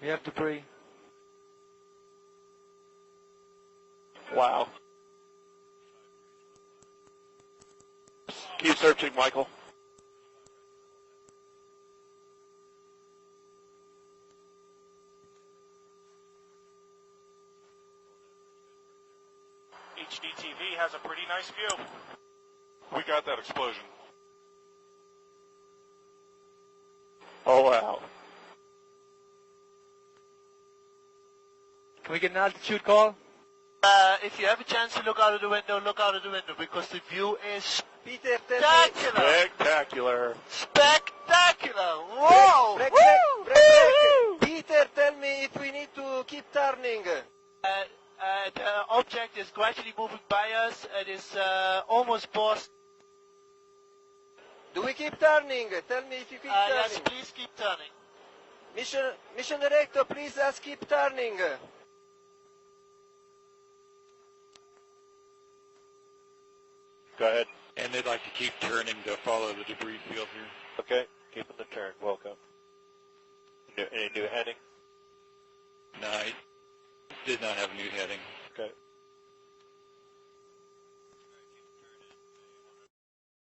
We have debris. Wow. Keep searching, Michael. HDTV has a pretty nice view. We got that explosion. Oh, wow. Can we get an altitude call? If you have a chance to look out of the window, look out of the window because the view is Peter, tell spectacular. Spectacular. Spectacular. Whoa! Break. Peter, tell me if we need to keep turning. The object is gradually moving by us. It is almost past. Do we keep turning? Tell me if you keep turning. Yes, please keep turning. Mission Director, please ask keep turning. Go ahead. And they'd like to keep turning to follow the debris field here. Okay, keeping the turn. Welcome. Any new heading? No, I did not have a new heading. Okay.